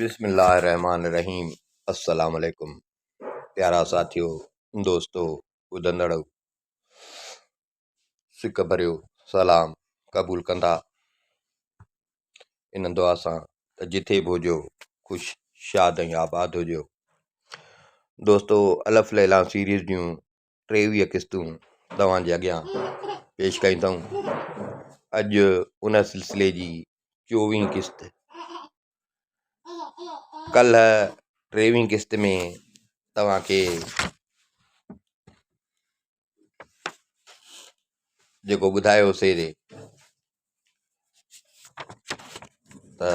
बिस्मिल्लाहिर्रहमानिर्रहीम। अस्सलाम वालेकुम प्यारा साथियों, दोस्तों, ॿुधंदड़ सिक भरियो सलाम क़बूल कंदा इन दुआ सां त जिथे बि हुजो ख़ुशि शाद ऐं आबाद हुजो। दोस्तों, अलफ़ लैला सीरीज़ जूं 23 किस्तूं तव्हांजे अॻियां पेश कयूं अथऊं। अॼु उन सिलसिले जी 24 किस्त। कल्ह 23 किस्त में तव्हांखे जेको ॿुधायोसीं त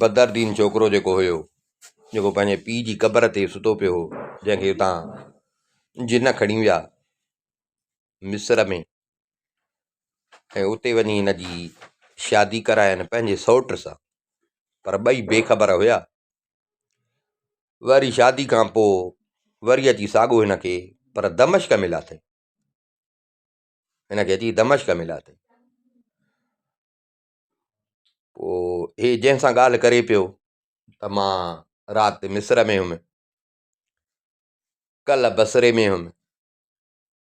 बदरदीन छोकिरो जेको हुयो, जेको पंहिंजे पीउ जी क़बर ते सुतो पियो हो, जंहिंखे उतां जिन खणी विया मिस्र में ऐं उते वञी हिन जी शादी करायनि पंहिंजे सौट सां, पर ॿई बेख़बर हुया। वरी शादी खां पोइ वरी अची साॻियो हिन खे, पर दमिश्क मिला अथई, हिनखे अची दमिश्क मिला अथई। पोइ हे जंहिंसां ॻाल्हि करे पियो त मां राति मिस्र में हुउमि, कल्ह बसरे में हुउमि,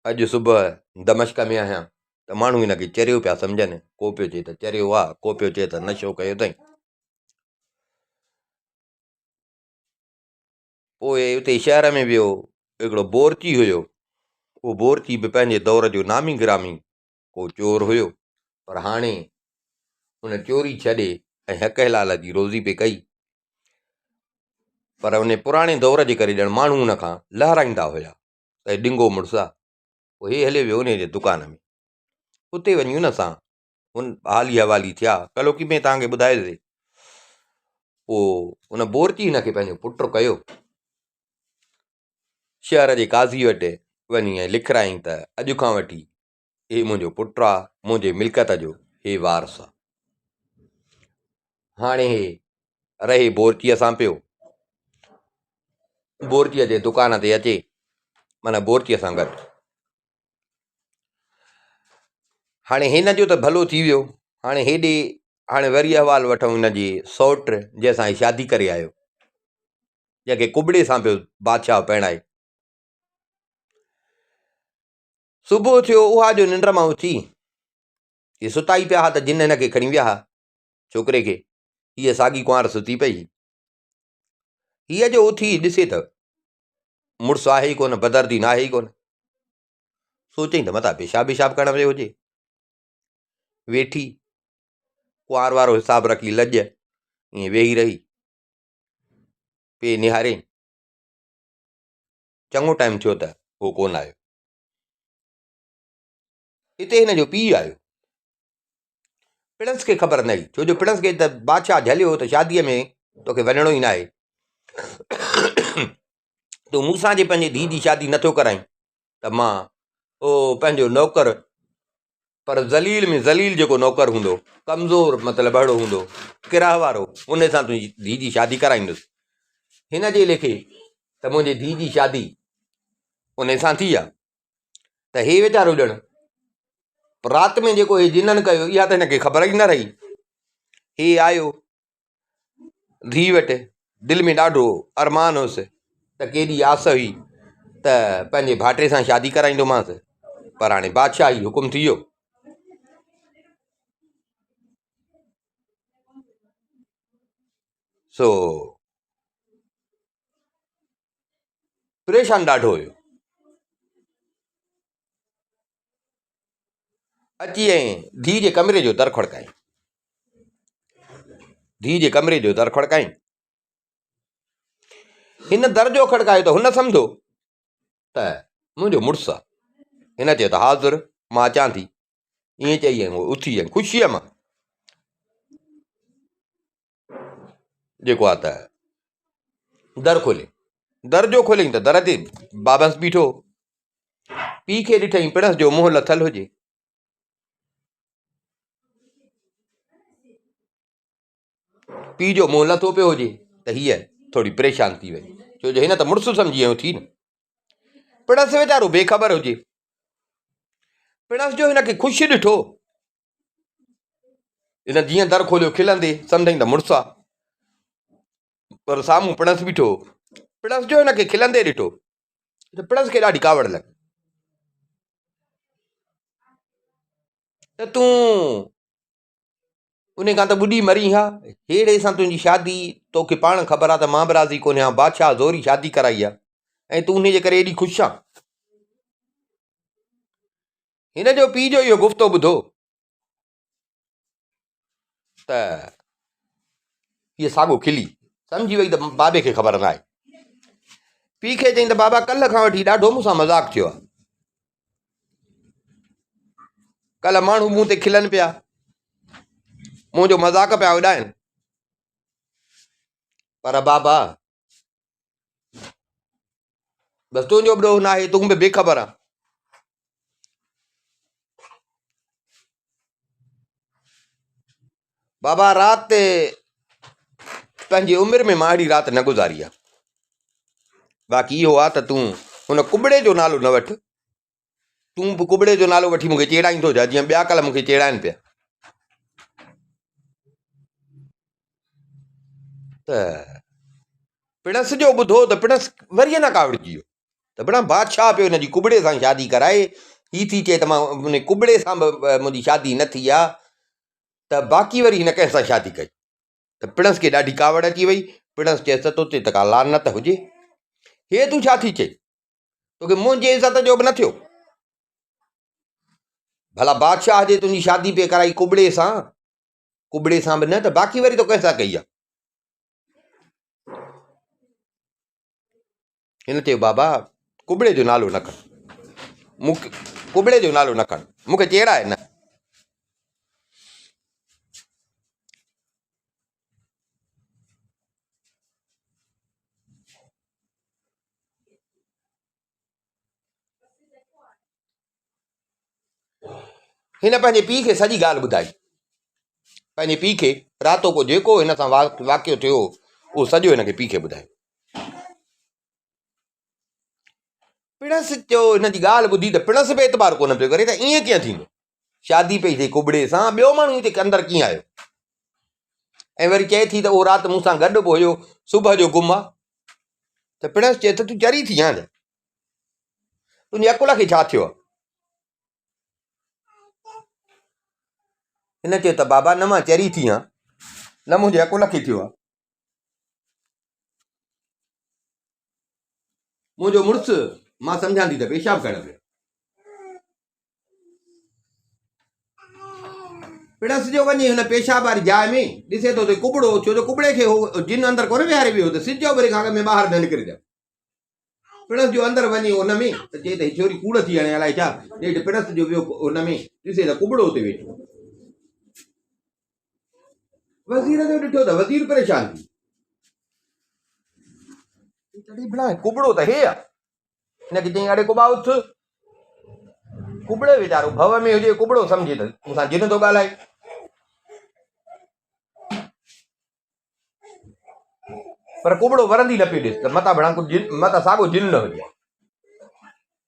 अॼु सुबुह दमिश्क में आहियां, त माण्हू हिनखे चरियो पिया सम्झनि। को पियो चए त चरियो आहे, को पियो चए त नशो कयो अथई। पोइ उते शहर में वियो, हिकिड़ो बोरची हुयो। उहो बोरची बि पंहिंजे दौर जो नामी गिरामी को चोर हुयो, पर हाणे उन चोरी छॾे ऐं हक हलाल जी रोज़ी पे कई। पर उन पुराणे दौर जे करे ॼण माण्हू उन खां लहराईंदा हुया त डिंगो मुड़ुस आहे। पोइ हे हलियो वियो उन जे दुकान में, उते वञी उन सां उन हाली हवाली थिया। कलोकी में तव्हांखे ॿुधायोसीं। पोइ उन बोरची हिनखे पंहिंजो पुटु कयो, शहर जे काज़ी वटि वञी ऐं लिखाराईं त अॼु खां वठी हे मुंहिंजो पुटु आहे, मुंहिंजे मिल्कियत जो हे वारस आहे। हाणे हे रहे बोरचीअ सां पियो, बोरचीअ जे दुकान ते अचे, माना बोरचीअ सां गॾु। हाणे हिन जो त भलो थी वियो। हाणे हेॾे हाणे वरी अहवाल वठूं हिन जे सौट जंहिंसां शादी करे आयो, जंहिंखे कुबड़े सां पियो बादशाह पहिराए। सुबुह थियो, उहा जो निंड मां उथी, हे सुता ई पिया हा त जिन हिनखे खणी विया हा छोकिरे खे। हीअ साॻी कुंवार सुती पई। हीअ जो उथी ॾिसे त मुड़ुसु आहे ई कोन, बदरदीन आहे ई कोन। सोचई त मथां पेशाब पेशाब करण वियो हुजे। वेठी कुंवार वारो हिसाबु रखी लॼ ईअं वेही रही, पे निहारे, चङो टाइम थियो त उहो कोन आयो। हिते हिन जो पीउ आयो। पिणस खे ख़बर न हुई, छो जो पिणस खे त बादशाह झलियो त शादीअ में तोखे वञिणो ई न आहे, तूं मूंसां जे पंहिंजे धीउ जी शादी नथो कराई त मां पंहिंजो नौकर, पर ज़लील में ज़लील जेको नौकर हूंदो, कमज़ोर मतिलबु अहिड़ो हूंदो, किराह वारो, उन सां तुंहिंजी धीउ जी शादी कराईंदुसि। हिन जे लेखे त मुंहिंजे धीउ जी शादी उन सां थी आहे। त हे वीचारो ॼण राति में जेको हे जिननि कयो, इहा त हिनखे ख़बर ई न रही। हे आयो धीउ वटि, दिलि में ॾाढो अरमान हुउसि त केॾी आस हुई त पंहिंजे भाइटे सां शादी कराईंदोमांसि, पर हाणे बादशाह ई हुकुम थी वियो। सो परेशान ॾाढो हुयो। अची ऐं धीउ जे कमरे जो दर खड़काई, धीउ जे कमरे जो दर खड़काई। हिन दर जो खड़कायो त हुन सम्झो त मुंहिंजो मुड़ुसु आहे। हिन चयो त हाज़ुर, मां अचां थी। ईअं चई ऐं उथी ऐं ख़ुशीअ मां जेको आहे त दर खोले, दर जो खोलियईं त दर ते बाबस बीठो। पीउ खे ॾिठईं पिणस जो मुंहुं लथल हुजे। पीउ जो मुंहुं लथो पियो हुजे त हीअ थोरी परेशान थी वई, छो जो हिन त मुड़ुसु सम्झी ऐं थी न। पिणस वीचारो बेख़बर हुजे। पिणस जो हिनखे ख़ुशि ॾिठो इन जीअं दर खोलियो खिलंदे सम्झई त मुड़ुसु आहे, पर साम्हूं पिणस बीठो, पिणस जो हिनखे खिलंदे ॾिठो त पिणस खे ॾाढी कावड़ लॻी त तूं उन खां त ॿुॾी मरी हा, हेड़े सां तुंहिंजी शादी, तोखे पाण ख़बर आहे त मां बि राज़ी कोन्हे हा, बादशाह ज़ोरी शादी कराई आहे ऐं तूं उनजे करे एॾी ख़ुशि आहे। हिन जो पीउ जो इहो गुफ़्तो ॿुधो त हीअ साॻो खिली सम्झी वई त बाबे खे ख़बर न आहे। पीउ खे चई त बाबा कल्ह खां वठी ॾाढो मूंसां मज़ाक थियो आहे, कल्ह माण्हू मूं ते खिलनि पिया, मुंहिंजो मज़ाक पिया उॾाइनि, पर बाबा बसि तुंहिंजो बि ॾोह न आहे, तूं बि बेख़बर आहे। बाबा राति पंहिंजी उमिरि में मां अहिड़ी राति न गुज़ारी आहे, बाक़ी इहो आहे त तूं हुन कुबड़े जो नालो न वठि, तूं बि कुबड़े जो नालो वठी मूंखे चेड़ाईंदो जा जीअं ॿिया कल्ह मूंखे चेड़ाइनि पिया। त पिणस जो ॿुधो त पिणस वरी न कावड़िजी वियो त बड़ा बादशाह पियो हिनजी कुबड़े सां शादी कराए, ही थी चए त मां उन कुबड़े सां बि मुंहिंजी शादी न थी आहे त बाक़ी वरी हिन कंहिंसां शादी कई। त पिणस खे ॾाढी कावड़ अची वई। पिणस चएसि तोते त का लानत हुजे, हे तूं छा थी चए, तोखे मुंहिंजे इज़त जो बि न थियो, भला बादशाह जे तुंहिंजी शादी पे कराई कुबड़े सां बि न, त बाक़ी वरी तो कंहिंसां कई आहे। हिन चयो बाबा कुबड़े जो नालो न खण, मूंखे कुबड़े जो नालो न खण, मूंखे चेड़ाए न। हिन पंहिंजे पीउ खे सॼी ॻाल्हि ॿुधाई, पंहिंजे पीउ खे रातो को जेको हिन सां वाक़ियो थियो उहो सॼो हिनखे पीउ खे ॿुधायो। पिणस जो हिन जी ॻाल्हि ॿुधी त पिणस बि एतबार कोन पियो करे त ईअं कीअं थींदो, शादी पई थिए कुबड़े सां, ॿियो माण्हू हिते अंदरि कीअं आयो, ऐं वरी चए थी त उहो राति मूंसां गॾु बि हुयो, सुबुह जो गुम आहे। त पिणस चए त तूं चरी थी आहीं, तुंहिंजे अकुल खे छा थियो आहे। हिन चयो त बाबा न मां चरी थी आहियां, न मुंहिंजे अकुल खे थियो आहे, मुंहिंजो मुड़ुसु मां सम्झां थी त पेशाब करणु पियो। पिणस जो वञे हुन पेशाब वारी जाइ में ॾिसे थो त कुबड़ो, छो जो कुबड़े खे हो जिन अंदरि कोन विहारे वियो त सिज जो वरी खां में ॿाहिरि न निकिरी वियो। पिणस जो अंदरि वञे हुन में त चए त छोरी कूड़ थी हाणे अलाए छा, ॾेढ पिणस जो वियो हुन में, ॾिसे त कुबड़ो हुते वेठो। वज़ीर जो ॾिठो त वज़ीर परेशान थी, कुबड़ो त हे आहे, हिनखे चई अड़े कुबा उथ, कुबड़े वीचारो भव में हुजे, कुबड़ो सम्झे त मूंसां जिन थो ॻाल्हाए। पर कुबड़ो वरंदी न पियो ॾिस त मता भड़ा मता साॻो जिन न हुजे।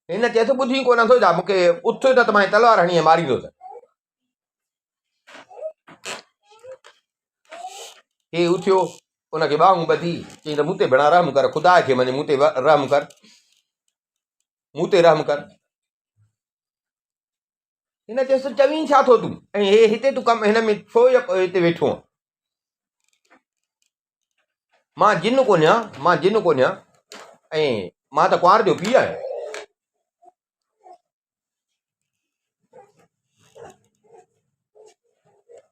हिन चएसि ॿुधी कोन थो छा, मूंखे उथ त मां तलवार हणी मारींदो त। हे उथियो, उनखे ॿाहूं ॿधी, चई त मूं ते भेणा रहम कर, ख़ुदा खे मञे मूं ते रहम कर, मूं ते रहम कर। हिन चएसि चवीं छा थो तूं, ऐं हे हिते तूं कमु हिन में छो हिते वेठो आहीं, मां जिन कोन आहियां, मां जिन कोन आहियां, ऐं मां त कुंवार जो पीउ आहियां।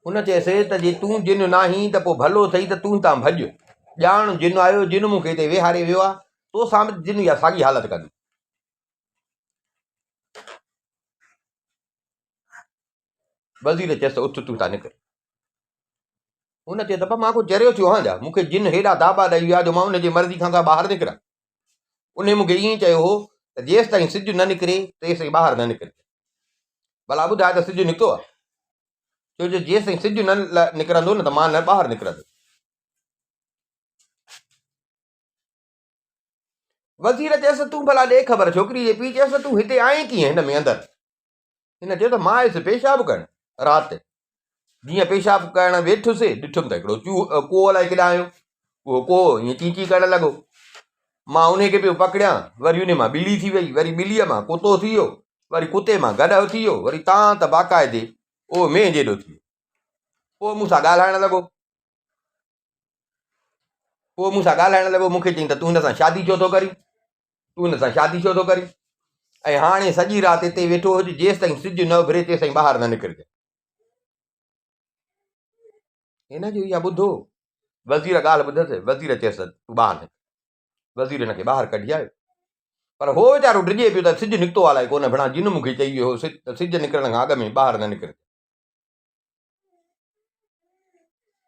हुन चएसि त जे तूं जिन न आहीं त पोइ भलो अथई त तूं हितां भॼ, ॼाण जिन आयो, जिन मूंखे हिते वेहारे वियो आहे, तो सां बि जिन इहा साॻी हालत कंदी। वज़ीर चएसि त उथ तूं हितां निकिर। हुन चए त मां को चरियो थियो हा छा, मूंखे जिन हेॾा दाबा ॾेई विया जो मां उनजी मर्ज़ी खां ॿाहिरि निकिरां। उन मूंखे ईअं चयो हो त जेसि ताईं सिज न निकिरे तेसि ताईं ॿाहिरि न निकिरे। भला ॿुधाए त सिज निकितो आहे, छो जो जेसि ताईं सिज न निकिरंदो न त मां न ॿाहिरि निकिरंदुसि। वज़ीर चएसि तूं भला ॾे ख़बर, छोकिरी जे पीउ चएसि तूं हिते आहीं कीअं हिन में अंदरि। हिन चयो त मां आयुसि पेशाब करणु राति, जीअं पेशाब करणु वेठुसि ॾिठुमि त हिकिड़ो कोह अलाए केॾां आयो, उहो कोह ईअं चीं चीं करणु लॻो। मां उन खे पियो पकड़ियां, वरी उन मां ॿिली थी वई, वरी ॿिलीअ मां कुतो थी वियो, वरी कुते मां गॾु थी वियो, वरी तव्हां त बाक़ाइदे उहो में जेॾो थी वियो। पोइ मूंसां ॻाल्हाइणु लॻो, मूंखे चई त तूं हिन सां शादी छो थो करी, ऐं हाणे सॼी राति हिते वेठो हुजे, जेसि ताईं सिज न उभिरे तेसि ताईं ॿाहिरि न निकिरजे। हिन जो इहा ॿुधो, वज़ीर ॻाल्हि ॿुधसि, वज़ीर चयसि तूं ॿाहिरि निकिर, वज़ीर हिनखे ॿाहिरि कढी आयो। पर हो वीचारो डिॼे पियो त सिज निकितो अलाए कोन, भणा जिन मूंखे चई वियो हो सिज निकिरण खां अॻु में ॿाहिरि न निकिरजे।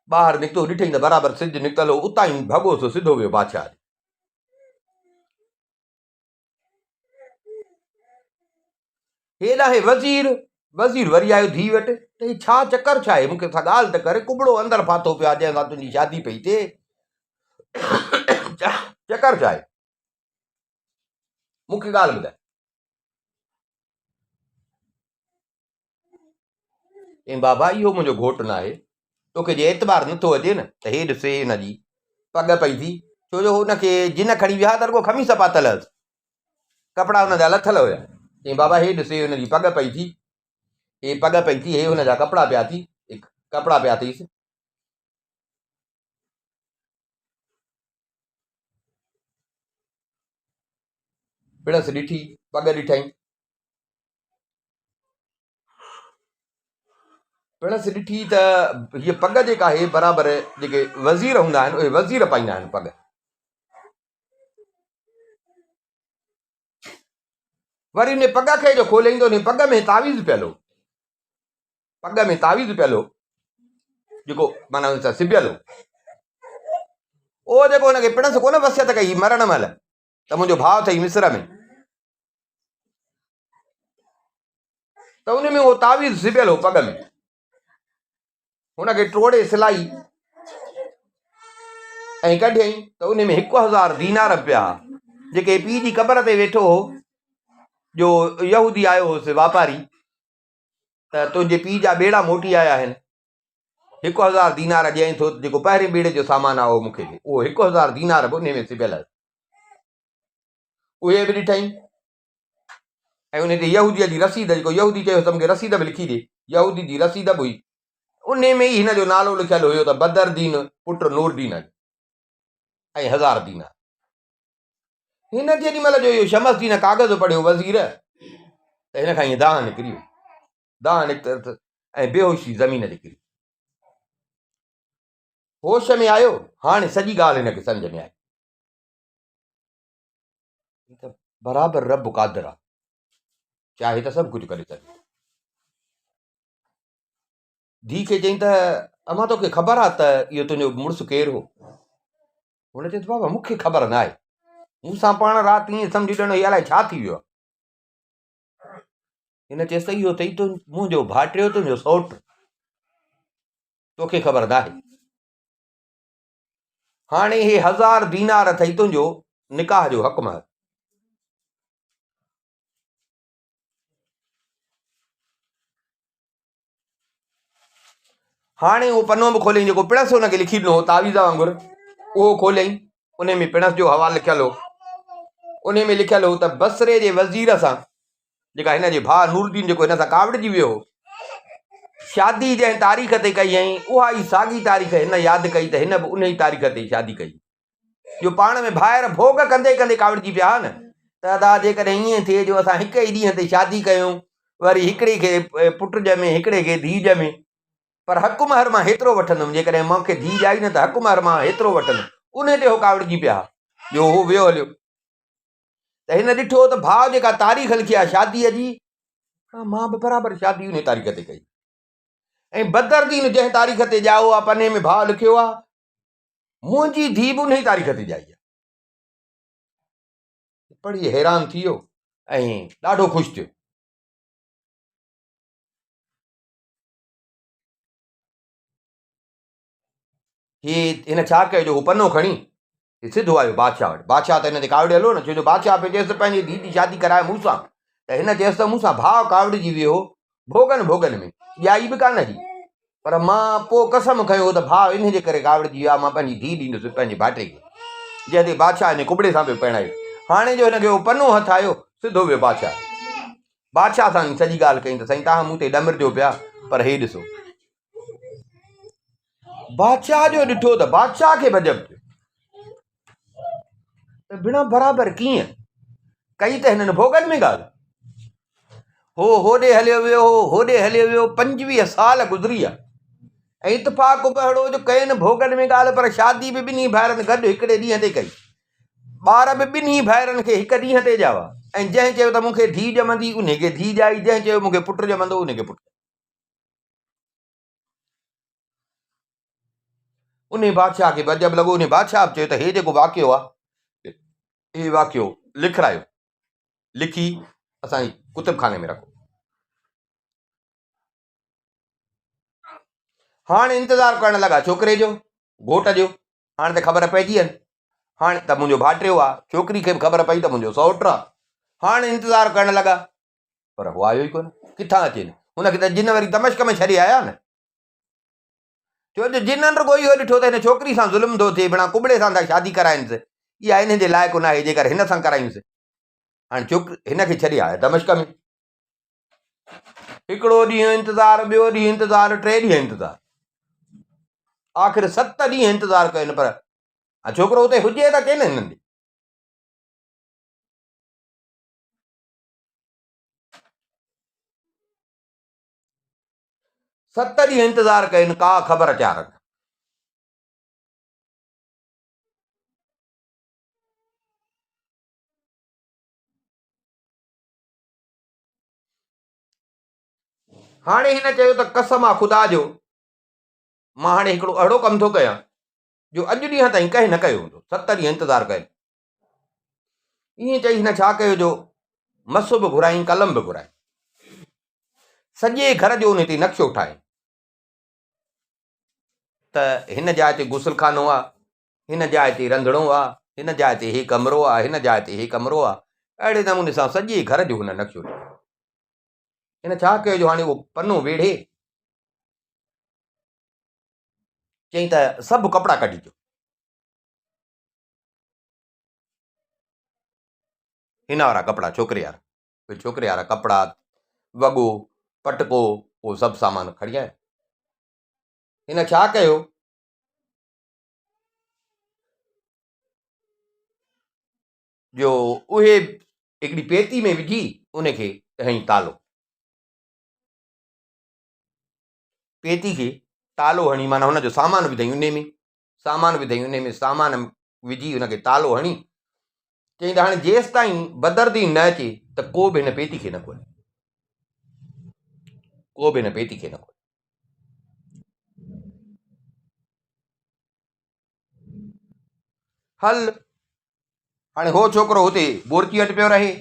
ॿाहिरि निकितो, ॾिठई त बराबरि सिज निकितल हो, उतां ई भॻोसि सिधो वियो बादशाह। हेॾा हे वज़ीर वरी आयो धी वटि, त ही छा चकर छा आहे, मूंखे सां ॻाल्हि त कर, कुबड़ो अंदरि फाथो पियो आहे जंहिंसां तुंहिंजी शादी पई थिए, चकर छा आहे, मूंखे ॻाल्हि ॿुधाए। ऐं बाबा इहो मुंहिंजो घोटु न आहे, तोखे जे एतबार नथो अचे न त हे ॾिसे हिनजी पग पई थी, छो जो हुनखे जिन खणी विया त रुॻो खमीस पातल हुअसि, कपिड़ा हुनजा लथल हुया। चई बाबा हे ॾिसे हुनजी पग पई थी, हे पग पई थी, हे हुनजा कपिड़ा पिया थी, कपिड़ा पिया अथईसि। पिणस ॾिठी, पग ॾिठई, पिणस ॾिठी त हीअ पग जेका आहे बराबरि जेके वज़ीर हूंदा आहिनि उहे वज़ीर पाईंदा आहिनि पग। वरी उन पग खे जो खोलियईं त उन पग में तावीज़ पियल हो, जेको माना सिबियल हो, उहो जेको हुनखे पिणस कोन वसियत कई मरण महिल त मुंहिंजो भाउ अथई मिस्र में, त उन में उहो तावीज़ सिबियल हो पग में, हुनखे टोड़े सिलाई ऐं कढियईं त उन में 1000 दीनार पिया, जेके पीउ जी क़बर ते वेठो हो, जो यहूदी आयो हुउसि वापारी, त तुंहिंजे पीउ जा ॿेड़ा मोटी आया आहिनि, 1000 दीनार ॾियईं थो, जेको पहिरें ॿेड़े जो सामान आहे उहो मूंखे ॾे, उहो 1000 दीनार बि उन में सिबियल आहे, उहे बि ॾिठई। ऐं उन ते यहूदीअ जी रसीद, जेको यहूदी चयो त मूंखे रसीद बि लिखी ॾे, यहूदी जी रसीद बि हुई, उन में ई हिन जो नालो लिखियल हुयो त बदरदीन पुट नूरदीन ऐं 1000 दीनार। हिन जेॾी महिल जो इहो शमसदीन कागज़ पढ़ियो वज़ीर, त हिन खां ईअं दाह निकिरी वियो, दाह निकितसि ऐं बेहोशी ज़मीन ते किरी, होश में आयो। हाणे सॼी ॻाल्हि हिनखे सम्झ में आई त बराबरि रब क़ादिर आहे, चाहे त सभु कुझु करे सघे। धीउ खे चई त अमां तोखे ख़बर आहे त इहो तुंहिंजो मुड़ुसु केरु हो? हुन चयसि बाबा मूंखे ख़बर न आहे, मूंसां पाण राति ईअं सम्झी ॾिनो इहो अलाए छा थी वियो आहे। हिन चयसि त इहो अथई मुंहिंजो भाइटियो, तुंहिंजो सौटु, तोखे ख़बर न आहे। हाणे हे 1000 दीनार अथई तुंहिंजो निकाह जो हक़ महर। हाणे उहो पनो बि खोलियईं जेको पिणस हुनखे लिखी ॾिनो हो तावीज़ वांगुरु, उहो खोलियईं, उन में पिणस जो हवालो लिखियल हो, उन में लिखियल हो त बसरे जे वज़ीर सां, जेका हिन जे भाउ नूरदीन जेको हिन सां कावड़जी वियो हो, शादी जंहिं तारीख़ ते कई ऐं उहा ई साॻी तारीख़ हिन यादि कई त हिन बि उन ई तारीख़ ते शादी कई, जो पाण में ॿाहिरि भोग कंदे कंदे कावड़जी पिया न, त अदा जेकॾहिं ईअं थिए जो असां हिक ई ॾींहं ते शादी कयूं, वरी हिकिड़े खे पुटु ॼमे हिकिड़े खे धीउ ॼमे, पर हक़ महर मां हेतिरो वठंदुमि, जेकॾहिं मूंखे धीउ ॼाई न त हक़ महर मां हेतिरो वठंदुमि, उन ते हो कावड़जी पिया, जो हो वियो हलियो। त हिन ॾिठो त भाउ जेका तारीख़ लिखी आहे शादीअ जी, मां बि बराबरि शादी उन तारीख़ ते कई, ऐं बदरदीन जंहिं तारीख़ ते ॼाओ आहे पने में भाउ लिखियो आहे, मुंहिंजी धीउ बि उन ई तारीख़ ते ॼाई आहे। पढ़ी हैरान थी वियो ऐं ॾाढो ख़ुशि थियो। हिन छा कयो, जो हू पनो खणी सिधो आयो बादशाह वटि। बादशाह त हिन ते कावड़े हलो न, छो जो बादशाह पियो चएसि पंहिंजी धीउ जी शादी कराए मूंसां, त हिन चएसि त मूंसां भाउ कावड़जी वियो भोगन में, ॼाई बि कान हुई, पर मां पोइ कसम खयो त भाउ इन जे करे गावड़जी वियो आहे, मां पंहिंजी धीउ ॾींदुसि पंहिंजे भाइटे खे, जंहिं ते बादशाह हिन कुबड़े सां पियो पहिरायो। हाणे जो हिनखे उहो पनो हथ आयो, सिधो वियो बादशाह सां सॼी ॻाल्हि कई त साईं तव्हां मूं ते ॾमरजो पिया, पर हे ॾिसो। बादशाह जो ॾिठो त बादशाह खे भॼप थियो, बिना बराबरि कीअं कई त हिननि भोगनि में ॻाल्हि। होॾे हलियो वियो, होॾे हलियो वियो, 25 साल गुज़री विया, ऐं इतफ़ाक़ अहिड़ो जो कयनि भोगनि में ॻाल्हि, पर शादी बि ॿिन्ही भाइरनि गॾु हिकिड़े ॾींहं ते कई, ॿार बि ॿिन्ही भाइरनि खे हिकु ॾींहं ते ॼावा, ऐं जंहिं चयो त मूंखे धीउ ॼमंदी उन खे धीउ ॼाई, जंहिं चयो मूंखे पुटु ॼमंदो उन खे पुटु। उन बादशाह खे भॼप लॻो। उन बादशाह चयो त हे जेको वाक़ियो आहे, हे वाक़ियो लिखायो, लिखी असांजी कुतुबखाने में रखो। हाणे इंतज़ारु करणु लॻा छोकिरे जो, घोट जो। हाणे त ख़बर पइजी वञे, हाणे त मुंहिंजो भाइटियो आहे, छोकिरी खे बि ख़बर पई त मुंहिंजो सौटु आहे। हाणे इंतज़ारु करणु लॻा, पर हू आयो ई कोन, किथां अचे? हुनखे त जिन वरी दमिश्क में छॾे आया न, छो जो जिननि रुॻो इहो ॾिठो त हिन छोकिरी सां ज़ुल्म थो थिए, बिना कुबड़े सां था शादी कराइनिसि, इहा हिन जे लाइक़ु न आहे, जेकर हिन सां करायूंसि। हाणे छोकिरी हिनखे छॾे आया दमिश्क में। हिकिड़ो ॾींहुं इंतज़ारु, ॿियो ॾींहुं इंतज़ारु, 3 ॾींहं इंतज़ारु, आख़िर 7 ॾींहं इंतज़ारु कयुनि, पर छोकिरो हुते हुजे त केन हिननि। 7 ॾींहं इंतज़ारु कयुनि, का ख़बर चार न। हाणे हिन चयो त कसम आहे ख़ुदा जो, मां हाणे हिकिड़ो अहिड़ो कमु थो कयां जो अॼु ॾींहं ताईं कंहिं न कयो हूंदो। 7 ॾींहं इंतज़ारु कयुनि। ईअं चई हिन छा कयो जो मस बि घुराई, कलम बि घुराई, सॼे घर जो उन ते नक्शो ठाहे, त हिन जाइ ते गुसलखानो आहे, हिन जाइ ते रंधिणो आहे, हिन जाइ ते हे कमिरो आहे, हिन जाइ ते हे कमिरो आहे, अहिड़े नमूने सां सॼे घर जो हुन नक्शो ठाहे। हिन छा कयो जो हाणे उहो पनो वेढ़े, चई त सभु कपिड़ा कढी अचो। हिन वारा कपिड़ा छोकिरे वारा, छोकिरे वारा कपिड़ा, वॻो, पटको, उहो सभु सामान खणी आयो। हिन छा कयो, जो उहे हिकिड़ी पेती में विझी उनखे हईं तालो, पेती खे तालो हणी, माना हुनजो सामान विधई उन में, सामान विझी हुनखे तालो हणी, चई त हाणे जेसि ताईं बदरदी न अचे त को बि हिन पेती खे न खोले, को बि हिन पेती खे न खोले। हल हाणे हो छोकिरो हुते बोरची वटि पियो रहे,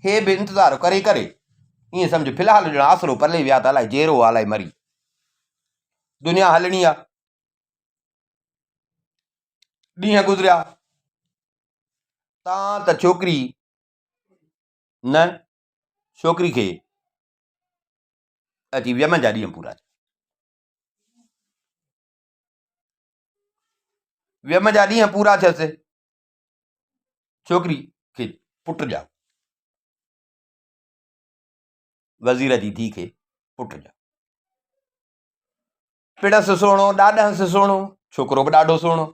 हे बि इंतज़ारु करे करे ईअं सम्झ फ़िलहालु ॼण आसरो पले विया त अलाए जहिड़ो अलाए मरी, दुनिया हलणी आहे। ॾींहं गुज़रिया, तां त छोकिरी न, छोकिरी खे अची वियम जा ॾींहं पूरा, वियम जा ॾींहं पूरा थियसि, छोकिरी खे पुटु ॼाओ, वज़ीर जी धीउ खे पुटु ॼाओ। पिणसि सुहिणो, ॾाॾसि सुहिणो, छोकिरो बि ॾाढो सुहिणो।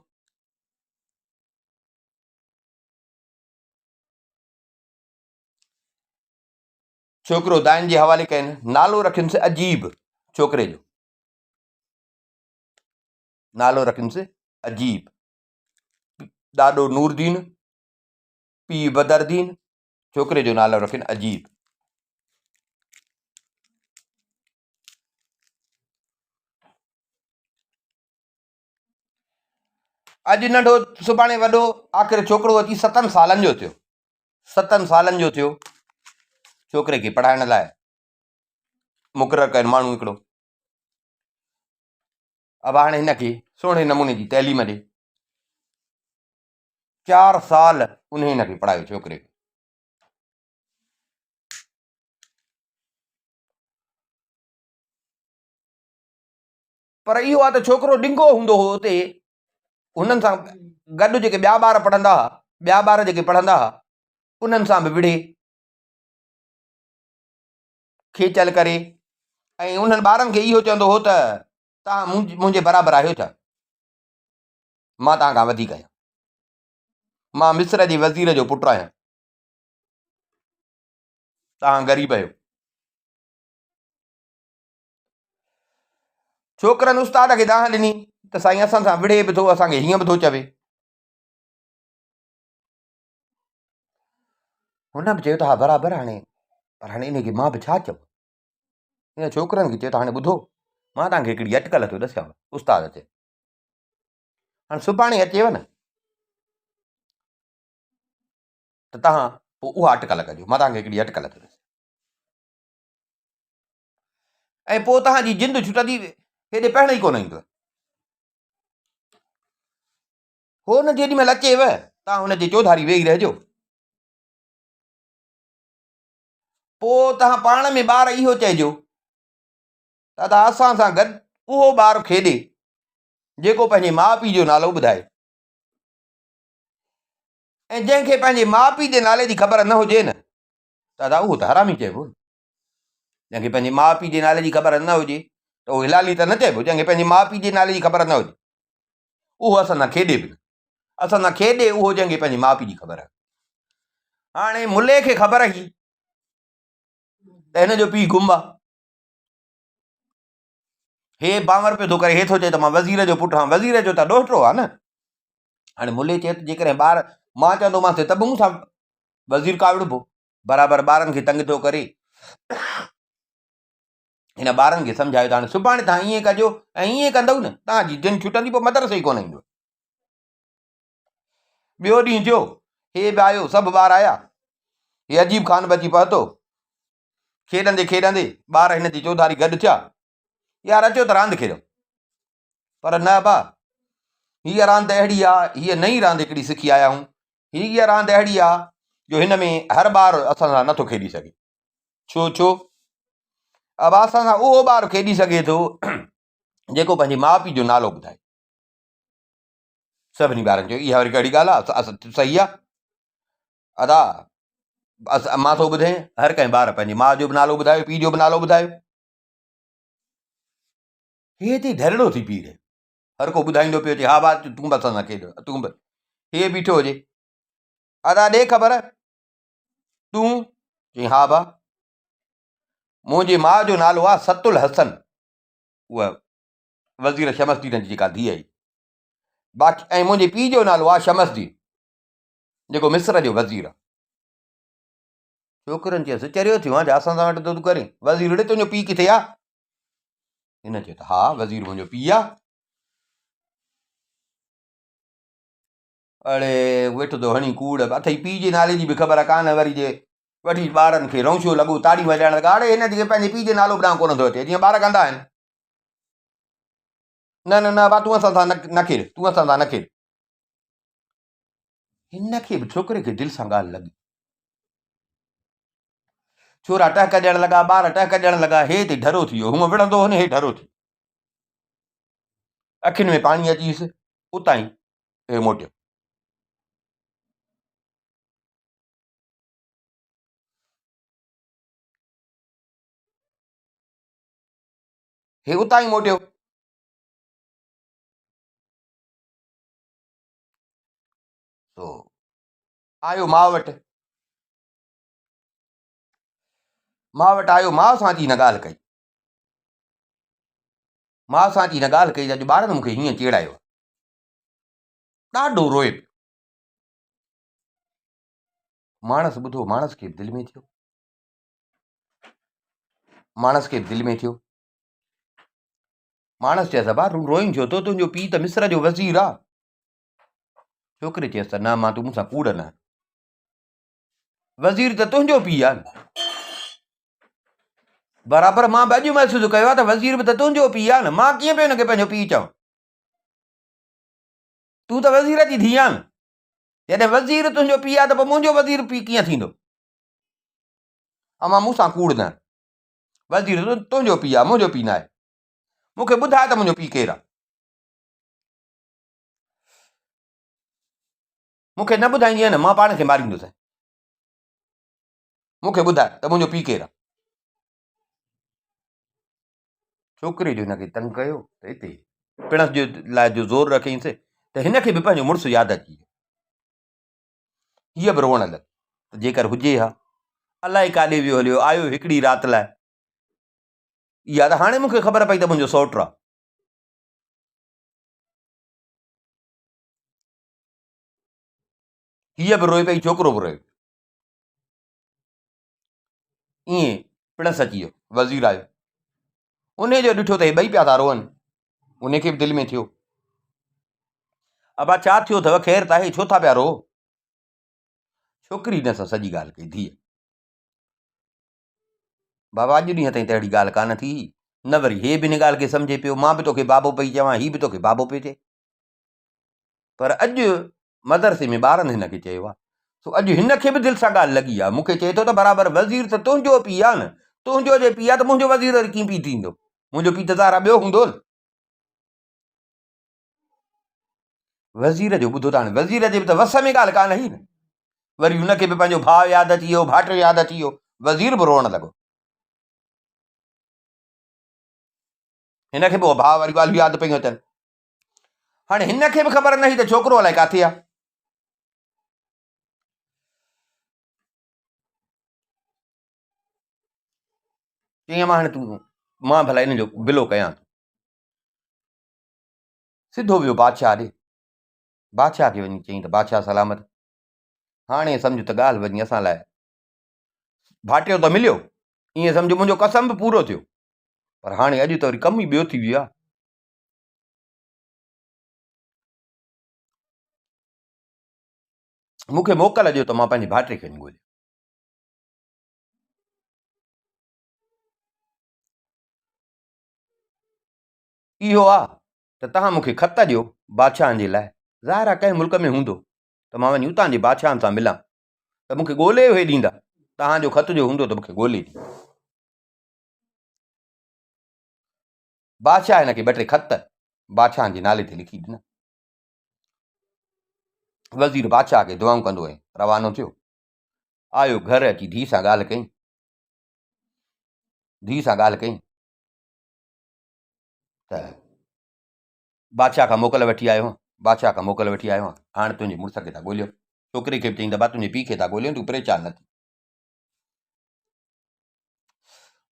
छोकिरो दाइन जे हवाले कयनि, नालो रखियुसि अजीब, छोकिरे जो नालो रखियुसि अजीब, ॾाॾो नूरदीन, पीउ बदरदीन, छोकिरे जो नालो रखियुनि अजीब। अॼु नंढो सुभाणे वॾो, आख़िर छोकिरो अची 7 सालनि जो थियो, 7 सालनि जो थियो, छोकिरे खे पढ़ाइण लाइ मुक़ररु कयनि माण्हू हिकिड़ो। अब हाणे हिनखे सुहिणे नमूने जी तइलीम ॾे, 4 साल उन हिनखे पढ़ायो छोकिरे खे। पर इहो आहे त छोकिरो ॾिंगो हूंदो हो हुते, हुननि सां गॾु जेके ॿिया ॿार पढ़ंदा हुआ, ॿिया ॿार जेके पढ़ंदा हुआ उन्हनि सां बि विढ़े खेचल करे, ऐं उन्हनि ॿारनि खे इहो चवंदो हो त तव्हां मुंहिंजे बराबरि आहियो छा, मां तव्हां खां वधीक आहियां, मां मिस्र जे वज़ीर जो पुटु आहियां, तव्हां ग़रीब आहियो। छोकिरनि उस्ताद खे दाह ॾिनी त साईं असां सां विढ़े बि थो, असांखे हीअं बि थो चवे। हुन बि चयो त हा बराबरि, हाणे पर हाणे इनखे मां बि छा चवां। इन छोकिरनि खे चयो त हाणे ॿुधो, मां तव्हांखे हिकिड़ी अटकल थो ॾसांव, उस्ताद चए हाणे सुभाणे अचेव न त तव्हां पोइ उहा अटकल कजो, मां तव्हांखे हिकिड़ी अटकल थो ॾसां, ऐं पोइ तव्हांजी जिंद छुटंदी, हेॾे पढ़ण ई कोन ईंदव। हो न जेॾी महिल अचेव तव्हां हुनजे चौधारी वेही रहिजो, पोइ तव्हां पाण में ॿार इहो चइजो दादा असां सां गॾु उहो ॿारु खेॾे जेको पंहिंजे माउ पीउ जो नालो ॿुधाए, ऐं जंहिंखे पंहिंजे माउ पीउ जे नाले जी ख़बर न हुजे न दादा उहो त हरामी चइबो। जंहिंखे पंहिंजे माउ पीउ जे नाले जी ख़बर न हुजे त उहो हिलाली त न चइबो। जंहिंखे पंहिंजे माउ पीउ जे नाले जी ख़बर न हुजे उहो असां सां खेॾे बि, असां सां खेॾे उहो जंहिंखे पंहिंजे माउ पीउ जी ख़बर आहे। हाणे मुले खे ख़बर हुई त हिन जो पीउ गुम आहे, हे बांवर पियो थो करे, हे थो चए त मां वज़ीर जो पुटु आहियां, वज़ीर जो त ॾोहिटो आहे न। हाणे मुले चए त जेकॾहिं ॿार, मां चवंदोमांसि त मूं सां वज़ीर का विड़बो, बराबरि ॿारनि खे तंग थो करे, हिन ॿारनि खे सम्झायो त हाणे सुभाणे तव्हां ईअं कजो, ऐं ईअं कंदव न तव्हांजी दिन छुटंदी, पोइ मदरसे ई कोन ईंदो। ॿियो ॾींहुं थियो, हे बि आयो, सभु ॿार आया, हे अजीब ख़ान बि अची पहुतो, खेॾंदे खेॾंदे ॿार हिन जी चौधारी गॾु थिया, यार अचो त रांदि खेॾो, पर न बा हीअ रांदि अहिड़ी आहे, हीअ नई रांदि हिकिड़ी सिखी आया आहियूं, हीअ रांदि अहिड़ी आहे जो हिन में हर ॿारु असां सां नथो खेॾी सघे। छो अब असां सां उहो ॿारु खेॾी सघे थो जेको पंहिंजे माउ पीउ जो नालो ॿुधाए। सभिनी ॿारनि चयो इहा वरी कहिड़ी ॻाल्हि आहे, सही आहे अदा, मां थो ॿुधायां, हर कंहिं ॿार पंहिंजी माउ जो बि नालो ॿुधायो, पीउ जो बि नालो ॿुधायो। हे ते धरड़ो थी पी रहियो, हर को ॿुधाईंदो पियो अचे, हा बा तूं बि असां सां खेॾ, तूं बि, हे बीठो हुजे, अदा ॾे ख़बर तूं, चई हा बा, मुंहिंजी माउ जो नालो आहे सतुल हसन, उहा वज़ीर शमसदीन जी जेका धीअ आई, बाक़ी ऐं मुंहिंजे पीउ जो नालो आहे शमसदीन जेको मिस्र जो वज़ीर आहे। छोकिरनि चयसि चरियो थियो आहे असां सां वटि तूं करे, वज़ीर ॾे तुंहिंजो पीउ किथे आहे? हिन चयो त हा वज़ीर मुंहिंजो पीउ आहे। अड़े वेठो थो हणी कूड़, अथई पीउ जे नाले जी बि ख़बर कान, वरी जे वठी ॿारनि खे रौशो लॻो, ताड़ी वॼाइण लॻा, अड़े हिन जे पंहिंजे पीउ जे नालो ॿुधाइण कोन थो अचे, जीअं ॿार कंदा आहिनि। न न न बा तूं असां सां न खेॾ, तूं असां सां न खेॾ। हिन खे बि छोकिरे खे दिलि सां ॻाल्हि लॻी, छोरा टहक ॾियण लॻा, ॿार टहक ॾियण लॻा, हे ते डरो थी वियो, हूअं विढ़ंदो हो न, हे डरो थी, अखियुनि में पाणी अची वियुसि, उतां ई हे मोटियो। हे उतां ई मोटियो। तो आयो माउ वटि, माउ वटि आयो, माउ सां अची हिन ॻाल्हि कई, माउ सां अची हिन ॻाल्हि कई त अॼु ॿारनि मूंखे हीअं चिड़ायो, ॾाढो रोए। माणस ॿुधो, माणस खे दिलि में थियो, माणस खे दिलि में थियो, माणस चयसि बा तूं रोईं छो थो, तुंहिंजो पीउ त मिस्र जो वज़ीर आहे। छोकिरे चयसि त न मां तूं मूंसां कूड़ न, वज़ीर त तुंहिंजो पीउ आहे न, बराबरि मां बि अॼु महसूसु कयो आहे त वज़ीर बि त तुंहिंजो पीउ आहे न, मां कीअं पियो हिनखे पंहिंजो पीउ चवां, तूं त वज़ीर जी धीउ आहे न, जॾहिं वज़ीर तुंहिंजो पीउ आहे त पोइ मुंहिंजो वज़ीर पीउ कीअं थींदो, अमां मूंसां कूड़ न, वज़ीर तुंहिंजो पीउ आहे, मुंहिंजो पीउ न आहे। मूंखे ॿुधाए त मुंहिंजो पीउ केरु आहे। मूंखे न ॿुधाईंदीअ न, मां पाण खे मारींदुसि। मूंखे ॿुधाए त मुंहिंजो पीउ केरु आहे। छोकिरे जो हिनखे तंग कयो त हिते पिणस जे लाइ जो ज़ोर रखईंसि त हिनखे बि पंहिंजो मुड़ुसु यादि अची वियो। हीअ बि रोअण लॻी त जेकर हुजे हा, अलाए काॾे वियो हलियो, आयो हिकिड़ी राति लाइ। इहा त हाणे मूंखे ख़बर पई त मुंहिंजो सौटु आहे। हीअ बि रोए पई, छोकिरो बि रोए। ईअं पिणस अची वियो, वज़ीर आयो, उन जो ॾिठो त हे ॿई पिया था रोअनि। उनखे बि दिलि में थियो, अबा छा थियो अथव, ख़ैर त आहे, छो था पिया रो? छोकिरी हिन सां सॼी ॻाल्हि कई धीअ। बाबा अॼु ॾींहं ताईं त अहिड़ी ॻाल्हि कान थी, न वरी हे बि हिन ॻाल्हि खे सम्झे पियो, मां बि तोखे बाबो पई चवां, हीउ बि तोखे बाबो पियो चए। पर अॼु मदरसे में ॿारनि हिनखे चयो आहे, सो अॼु हिनखे बि दिलि सां ॻाल्हि लॻी आहे। मूंखे चए थो त बराबरि वज़ीर त तुंहिंजो पीउ आहे न, तुंहिंजो जे पीउ आहे त मुंहिंजो वज़ीर वरी कीअं पीउ थींदो? मुंहिंजो पीउ त ज़ारा ॿियो हूंदो न। वज़ीर जो ॿुधो त हाणे वज़ीर जे बि त वस में ॻाल्हि कान हुई न। वरी हुनखे बि पंहिंजो भाउ यादि अची वियो, भाइटियो यादि अची वियो, वज़ीर बि रोअण लॻो। हिनखे बि भाउ वारी ॻाल्हियूं यादि पयूं अचनि। हाणे हिनखे बि ख़बर न हुई त छोकिरो अलाए किथे आहे। चईं मां हाणे तूं, मां भला हिन जो बिलो कयां। सिधो वियो बादशाह ॾे, बादशाह खे वञी चईं त बादशाह सलामत, हाणे सम्झ त ॻाल्हि वञी असां लाइ, भाटियो त मिलियो, ईअं सम्झो मुंहिंजो कसम बि पूरो थियो, पर हाणे अॼु त वरी कमु ई ॿियो थी वियो आहे। मूंखे मोकल ॾियो त मां पंहिंजे भाइटे खे वञी ॻोल्हियां। इहो आहे त तव्हां मूंखे ख़त ॾियो बादशाहनि जे लाइ, ज़ाहिर आहे कंहिं मुल्क में हूंदो त मां वञी उतां जे बादशाहनि सां मिलां, त मूंखे ॻोल्हे उहे ॾींदा। तव्हांजो ख़त जो हूंदो त मूंखे ॻोल्हे ॾींदा। बादशाह हिनखे ॿ टे ख़त बादशाहनि जे नाले ते लिखी ॾिना। वज़ीर बादशाह खे दुआऊं कंदो ऐं रवानो थियो। आयो घर अची धीउ सां ॻाल्हि कई, धीउ सां ॻाल्हि कई त बादशाह खां मोकल वठी आयो, बादशाह खां मोकल वठी आयो, हाणे तुंहिंजे मुड़ुस खे था ॻोल्हियो। छोकिरे खे बि चईं त भाउ तुंहिंजे पीउ खे था ॻोल्हियूं, तूं परेशान न थी।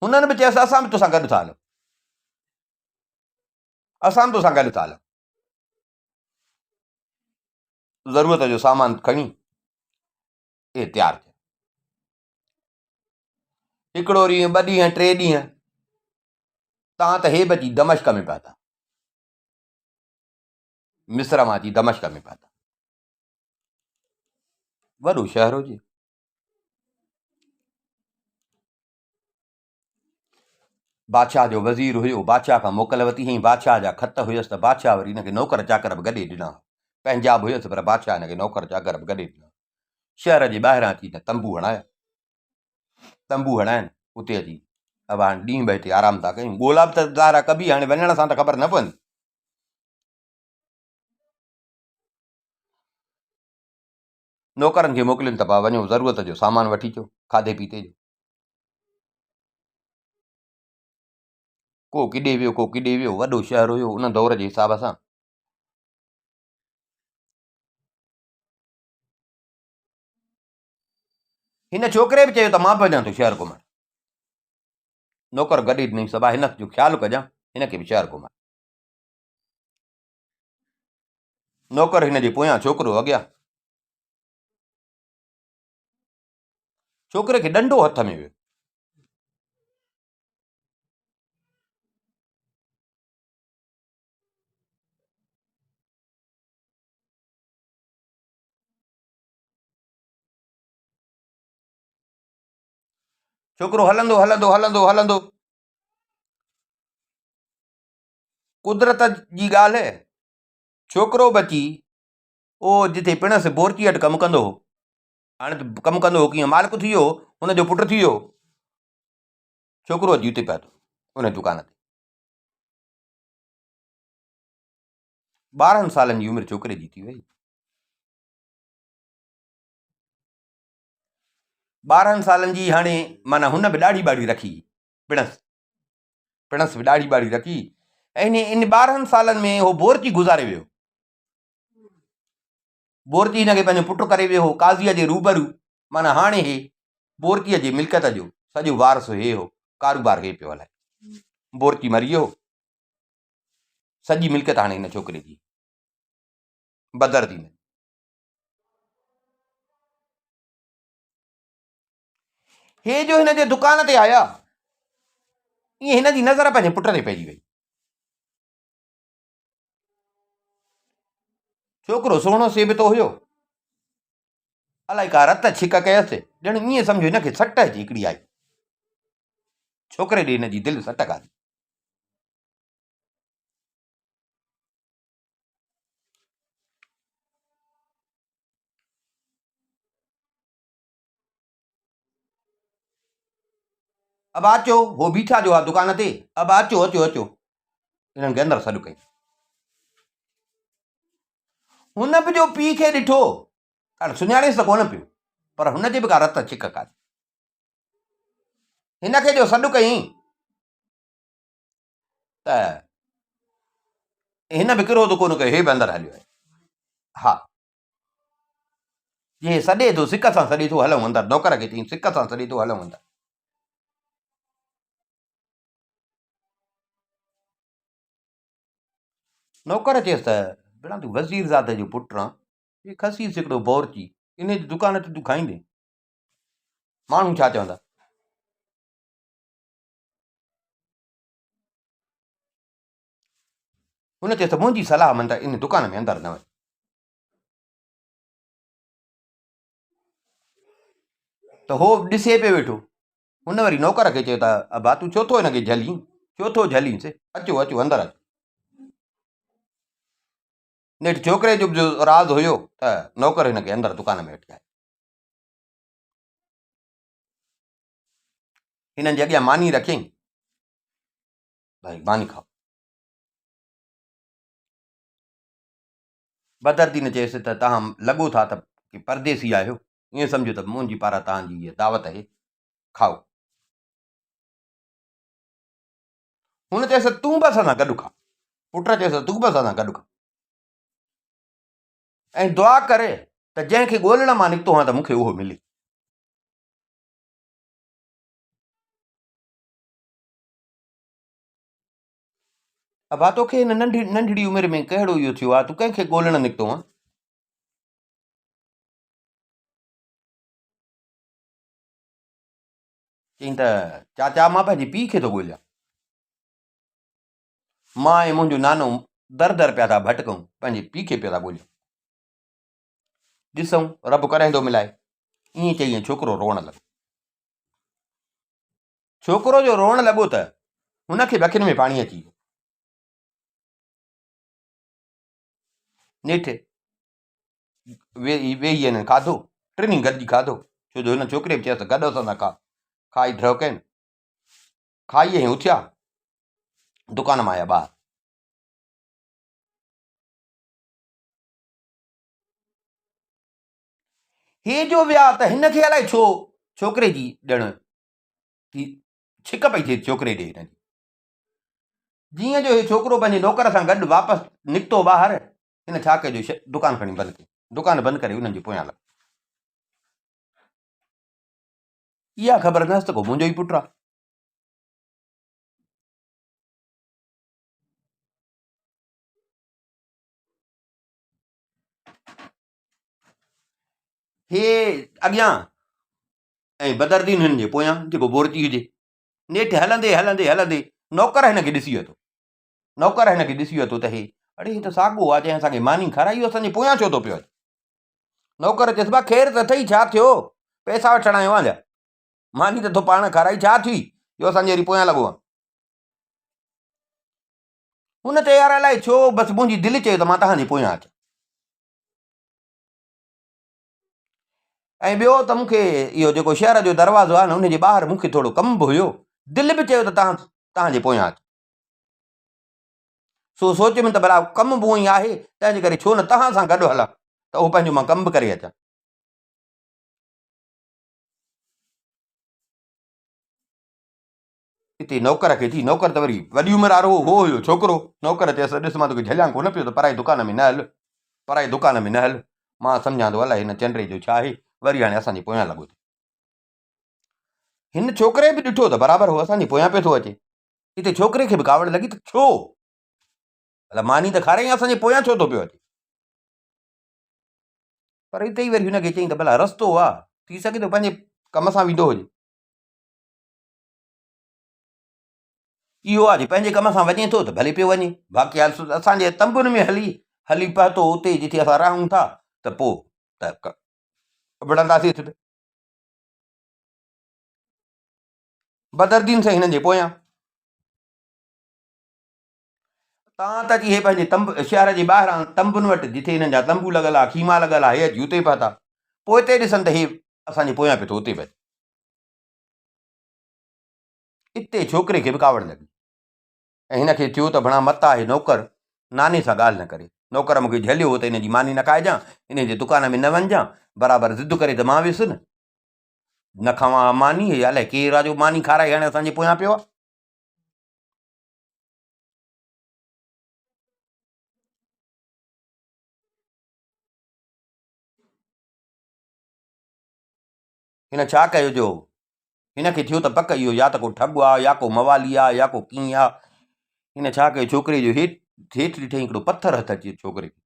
हुननि बि चयसि असां बि तोसां गॾु था हलूं, असां बि तोसां गॾु था हलूं। ज़रूरत जो सामान खणी इहे तयारु थिया। हिकिड़ो ॾींहुं, ॿ ॾींहं, 3 ॾींहं, तव्हां त हे बि अची दमश्क में पिया था, मिस्र मां अची दमश्क में पिया था। वॾो शहर हुजे, बादशाह जो वज़ीर हुयो, बादशाह खां मोकल वरिती हुई, बादशाह जा ख़त हुयसि त बादशाह वरी हिनखे नौकर चाकर बि गॾे ॾिना। पंहिंजा बि हुयसि पर बादशाह हिनखे नौकर चाकर बि गॾे ॾिना। शहर जे ॿाहिरां अची त तंबू हणाया, तंबू हणाइनि, उते अची अब हाणे ॾींहुं ॿ हिते आराम था कयूं। ॻोल्हा बि त ज़ाहिर आहे कबी, हाणे वञण सां त ख़बर न पवंदी। नौकरनि खे मोकिलियुनि त भाउ वञो ज़रूरत जो सामान वठी अचो, खाधे पीते जो। को किॾे वियो, को किॾे वियो, वॾो शहर हुयो उन दौर जे हिसाब सां। हिन छोकिरे बि चयो त मां बि वञा थो शहर घुमण। नौकर गॾे ॾिनई, सभा हिन जो ख़्यालु कजां, हिनखे बि शहर घुमाए। नौकर हिन जे पोयां, छोकिरो अॻियां। छोकिरे खे ॾंडो हथ में हुयो। छोकिरो हलंदो हलंदो हलंदो हलंदो, कुदरत जी ॻाल्हि है, छोकिरो बची ओ जिथे पिणस बोरची वटि कमु कंदो हो, हाणे त कमु कंदो हो कीअं, मालिक थी वियो, हुनजो पुटु थी वियो। छोकिरो अची उते पियो उन दुकान ते। 12 सालनि जी उमिरि छोकिरे जी थी वई। 12 सालनि जी हाणे माना हुन बि ॾाढी ॿाढ़ी रखी पिणस बि ॾाढी ॿाढ़ी रखी ऐं इन 12 सालनि में हो बोरची गुज़ारे वियो। बोरची हिनखे पंहिंजो पुटु करे वियो हो काज़ीअ जे रूबरू। माना हाणे हे बोरचीअ जी मिल्कियत जो सॼो वारसो हे हो, कारोबार हे पियो हलाए। बोरची मरी वियो, सॼी मिल्कियत हाणे हिन छोकिरे जी बदरदी में। हे जो हिन जे दुकान ते आया, ईअं हिन जी नज़र पंहिंजे पुट ते पइजी वई। छोकिरो सुहिणो सेबितो हुयो, अलाए का रत छिक कयसि, ॼण ईअं सम्झो हिनखे सट अची हिकिड़ी आई। छोकिरे ॾे हिन जी दिलि सट काधी। अब अचो, हो बीठा जो आहे दुकान ते, अब अचो अचो अचो, हिननि खे अंदरि सॾु कई। हुन बि जो पीउ खे ॾिठो, हाणे सुञाणेसि त कोन पियो, पर हुनजे बि का रत छिक काधी। हिनखे जो सॾु कई त हिन बि किरो त कोन कयो, हे बि अंदरि हलियो आहे। हा, जे सॾे थो, सिक सां सॾे थो, हलूं अंदरि। नौकर खे चई सिक सां सॾे थो, हलूं अंदरि। नौकर चयसि त भेणा तूं वज़ीर ज़ाद जो पुटु आं, हे खसीस हिकिड़ो बोरची, इन जी दुकान ते तूं खाईंदे, माण्हू छा चवंदा? हुन चयसि त मुंहिंजी सलाह मन त इन दुकान में अंदरि न वञ। त हो ॾिसे पियो वेठो। हुन वरी नौकर खे चयो त अबा तूं छो थो हिनखे झली, छो थो झलींसि, अचो अचो अंदरि अचो। नेठि छोकिरे जो राज़ हुयो त नौकर हिनखे अंदरि दुकान में वठी आयो। हिननि जे अॻियां मानी रखियईं, भाई मानी खाओ। बदरदीन चयसि त तव्हां लॻो था त परदेसी आहियो, ईअं सम्झो त मुंहिंजी पारां तव्हांजी इहा दावत आहे, खाओ। हुन चयसि तूं बि असां सां गॾु खा। पुट चयसि तूं बि असां सां गॾु खा, ऐं दुआ करे त जंहिंखे ॻोल्हण मां निकितो आहियां त मूंखे उहो मिले। अबा तोखे हिन नंढड़ी उमिरि में कहिड़ो इहो थियो आहे, तूं कंहिंखे ॻोल्हण निकितो आहे? चई त चाचा मां पंहिंजे पीउ खे थो ॻोल्हियां। मां ऐं मुंहिंजो नानो दर दर पिया था भटकूं, पंहिंजे पीउ खे पिया था ॻोल्हियूं। ॾिसूं रब कॾहिं थो मिलाए। ईअं चई छोकिरो रोअण लॻो। छोकिरो जो रोअण लॻो त हुनखे बि अखियुनि में पाणी अची वियो। नेठि वेही आहिनि खाधो, टिनी गॾिजी खाधो, छो जो हिन छोकिरे बि चयसि गॾु असां सां खा। खाई ड्रक आहिनि, खाई ऐं उथिया, दुकान मां आया ॿाहिरि। हे जो विया त हिनखे अलाए छो छोकिरे जी ॼण छिक पई थिए छोकिरे ॾे। हिनजी जीअं जो हे छोकिरो पंहिंजे नौकर सां गॾु वापसि निकितो ॿाहिरि, हिन छा कयो, दुकान खणी बंदि कई, दुकान बंदि करे हुननि जे पोयां लॻो। इहा ख़बर न त को मुंहिंजो ई पुटु आहे। हे अॻियां ऐं बदरदीन हिन जे पोयां जेको बोरची हुजे। नेठि हलंदे हलंदे हलंदे नौकर हिनखे ॾिसी वरितो। नौकर हिनखे ॾिसी वरितो त हे अड़े ही त साॻियो आहे जंहिं असांखे मानी खाराई, असांजे पोयां छो थो पियो अचे। नौकर चयसि बा ख़ैर त अथई, छा थियो, पैसा वठण आयो आहे छा, मानी त तो पाण खाराई, छा थी जो असांजे वरी पोयां लॻो आहे। हुन चयो यार अलाए छो, बसि मुंहिंजी दिलि चयो त मां तव्हांजे पोयां अचां। ऐं ॿियो त मूंखे इहो जेको शहर जो दरवाज़ो आहे न, हुनजे ॿाहिरि मूंखे थोरो कमु बि हुयो, दिलि बि चयो त तव्हांजे पोयां अचां। सो सोच में त भला कमु बि उहो ई आहे, तंहिंजे करे छो न तव्हां सां गॾु हलां त उहो पंहिंजो मां कमु बि करे अचां। हिते नौकर खे थी, नौकर त वरी वॾी उमिरि वारो हो हुयो छोकिरो, नौकर चयसि ॾिस मां तोखे झलियां कोन पियो त पराई दुकान में न हल, पराई दुकान में न हल। मां सम्झां थो अलाए हिन चंडे जो छा आहे, वरी हाणे असांजे पोयां लॻो थिए। हिन छोकिरे बि ॾिठो त बराबरि हो असांजे पोयां पियो थो अचे। हिते छोकिरे खे बि कावड़ लॻी त छो भला मानी त खाराई असांजे पोयां छो थो पियो अचे। पर हिते ई वरी हुनखे चई त भला रस्तो आहे, थी सघे थो पंहिंजे कम सां वेंदो हुजे। इहो आहे पंहिंजे कम सां वञे थो त भले पियो वञे, बाक़ी असांजे तंबुनि में हली हली पहुतो उते जिथे असां रहूं था त पोइ त विढ़ंदासीं थिए बदरदीन सां हिननि जे पोयां। तव्हां त हे पंहिंजे तंबु शहर जे ॿाहिरां तंबुनि वटि जिथे हिननि जा तंबू लॻल आहे, खीमा लॻल आहे, हे अची उते पहुता, पोइ हिते ॾिसनि त हे असांजे पोयां पियो थो उते पए। हिते छोकिरे खे बि कावड़ लॻी ऐं हिनखे थियो त भणा मत आहे नौकर नाने सां ॻाल्हि न करे, नौकर मूंखे झलियो त हिनजी मानी न खाइजां, हिन जे दुकान में न वञिजां, बराबरि ज़िद करे त मां वियुसि न खावां मानी, हे अलाए केरु आहे जो मानी खाराए हाणे असांजे पोयां पियो आहे। हिन छा कयो जो हिनखे थियो त पक इहो या त को ठॻु आहे या को मवाली आहे या को कीअं आहे। हिन छा कयो छोकिरे जो हेठि ॾिठईं हिकिड़ो पथर हथ अचे छोकिरे खे,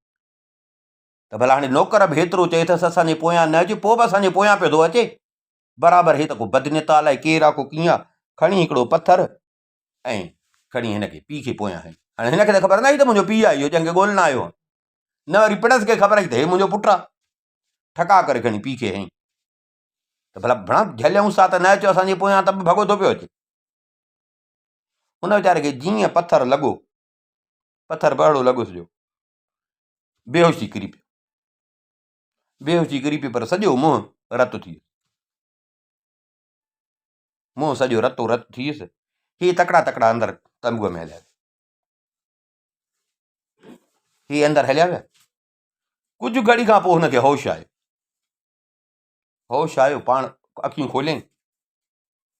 त भला हाणे नौकर बि हेतिरो चए अथसि असांजे पोयां न अचे, पोइ बि असांजे पोयां पियो थो अचे। बराबरि हे त को बदनेता अलाए केरु आहे को कीअं आहे, खणी हिकिड़ो पथर ऐं खणी हिनखे पीउ खे पोयां हई। हाणे हिनखे त ख़बर न आई त मुंहिंजो पीउ आहे इहो, जंहिंखे ॻोल्हण आयो आहे, न वरी पिणस खे ख़बर आई त हे मुंहिंजो पुटु आहे, ठका करे खणी पीउ खे हई। त भला भणा झलियूं सा त न अचो असांजे पोयां त बि भॻो थो पियो अचे। हुन वीचारे खे जीअं पथर लॻो, पथर बहिड़ो लॻुसि जो बेहोशी किरी पियो, बेहोशी किरी पियो, पर सॼो मुंहुं रत थी वियो, मुंहुं सॼो रतो रत थी वियुसि। ही तकड़ा तकड़ा अंदरि तंबूअ में हलिया, ही अंदरि हलिया विया। कुझु घड़ी खां पोइ हुनखे होश आयो, होश आयो, पाण अखियूं खोलियईं,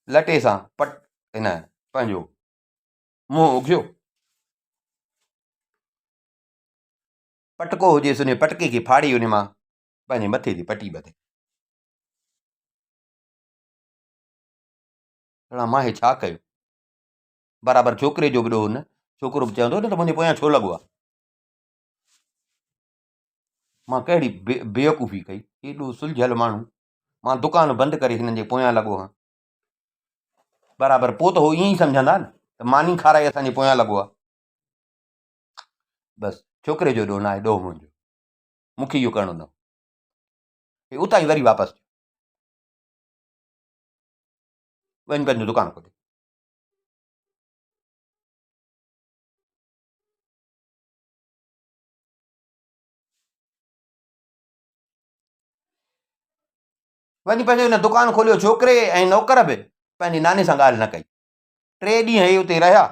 लटे सां पट हिन पंहिंजो मुंहुं उघियो, पटको हुजेसि उन पटके खे फाड़ी उन मां पंहिंजे मथे जी पटी ॿधे। मां हे छा कयो, बराबरि छोकिरे जो बि ॾोह न, छोकिरो बि चवंदो न त मुंहिंजे पोयां छो लॻो आहे, मां कहिड़ी बेवकूफ़ी कई, एॾो सुलझियल माण्हू, मां दुकान बंदि करे हिननि जे पोयां लॻो आहियां। बराबरि पोइ त उहो ईअं ई सम्झंदा न त मानी खाराए असांजे पोयां लॻो आहे। बसि छोकिरे जो ॾोह न आहे, ॾोह मुंहिंजो, मूंखे इहो करिणो न हो। उतां ई वरी वापसि वञी पंहिंजो दुकानु खोलियो। वञी पंहिंजो हिन दुकानु खोलियो, छोकिरे ऐं नौकर बि पंहिंजे नाने सां ॻाल्हि न कई। 3 ॾींहं हे उते रहिया,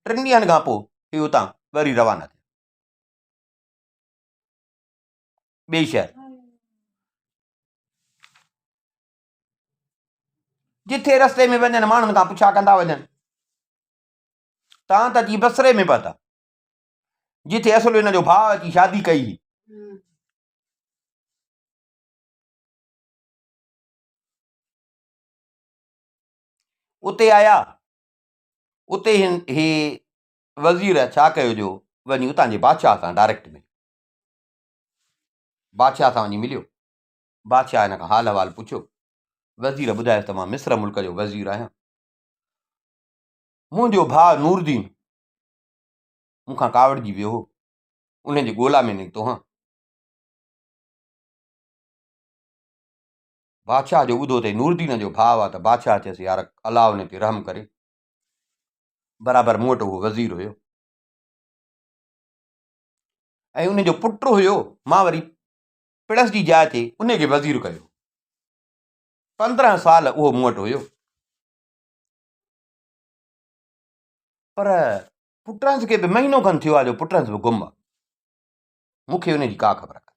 3 ॾींहंनि खां पोइ हे उतां वरी रवाना थिया ॿिए शहर, जिथे रस्ते में वञनि माण्हुनि खां पुछा कंदा वञनि। तव्हां त अची बसरे में पहुता, जिथे असुल हिन जो भाउ अची शादी कई हुई। उते आया, उते हे वज़ीर छा कयो जो वञी उतां जे बादशाह सां डायरेक्ट में, बादशाह सां वञी मिलियो। बादशाह हिन खां हाल अहिवाल पुछियो। वज़ीर ॿुधायसि त मां मिस्र मुल्क जो वज़ीर आहियां, मुंहिंजो भाउ नूरदीन मूंखां कावड़जी वियो हो, उन जे ॻोल्हा में निकितो हां। बादशाह जो ॿुधो अथई नूरदीन जो भाउ आहे, त बादशाह चयसि यार अलाह उन ते रहम करे। बराबरि मूं वटि उहो वज़ीर हुयो ऐं उन जो पुटु हुयो, मां वरी पिणस जी जाइ ते उनखे वज़ीर कयो, 15 साल उहो मूं वटि हुयो। पर पुटनि खे बि महीनो खनि थियो आहे जो पुटनि बि गुम आहे, मूंखे उनजी का ख़बर आहे।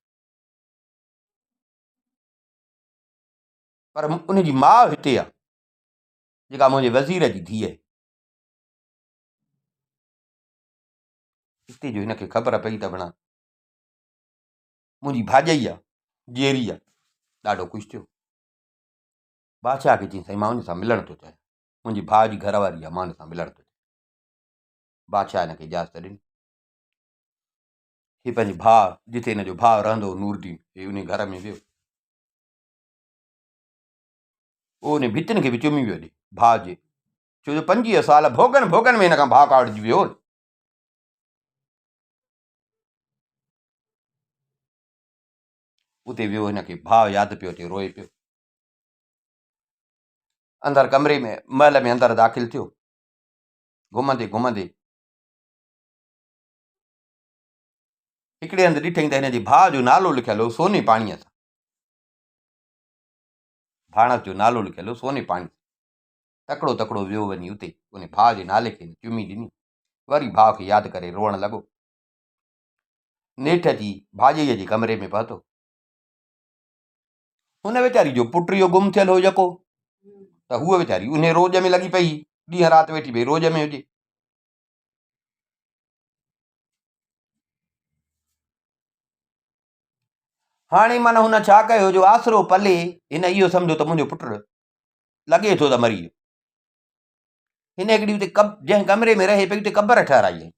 पर उनजी माउ हिते आहे, जेका मुंहिंजे वज़ीर जी धीउ आहे। हिते जो हिनखे ख़बर पई त भणा मुंहिंजी भाॼई आहे, जेरी आहे, ॾाढो ख़ुशि थियो। बादशाह खे चई साईं मां उन सां मिलणु थो चाहियां, मुंहिंजे भाउ जी घरवारी आहे, मां उन सां मिलणु थो चाहियां। बादशाह हिनखे इजाज़त ॾिनी। हीउ पंहिंजे भाउ, जिते हिनजो भाउ रहंदो हो नूरदीन, हे उन घर में वियो। उहो उन भितियुनि खे बि चुमी वियो ॾे भाउ जे, छो जो 25 साल भोगनि भोगनि में हिन खां भाउ कावड़जी वियो। उते वियो, हिनखे भाउ यादि पियो अचे, रोए पियो। अंदरि कमरे में महल में अंदरि दाख़िल थियो। घुमंदे घुमंदे हिकिड़े हंधि ॾिठई त हिनजे भाउ जो नालो लिखियलु हो सोने पाणीअ सां, भाणस जो नालो लिखियलु हो सोने पाणी। तकिड़ो तकिड़ो वियो वञी उते उन भाउ जे नाले खे चुमी ॾिनी। वरी भाउ खे यादि करे रोअण लॻो। नेठ अची भाॼईअ जे कमरे में पहुतो। हुन वीचारी जो पुट इहो गुम थियल हो जेको, त हूअ वीचारी उन रोज में लॻी पई, ॾींहं राति वेठी पई रोज में हुजे। हाणे माना हुन छा कयो जो आसरो पले हिन इहो सम्झो त मुंहिंजो पुटु लॻे थो त मरी वियो। हिन हिकिड़ी उते जंहिं कमरे में रहे पई उते क़बर ठाराई,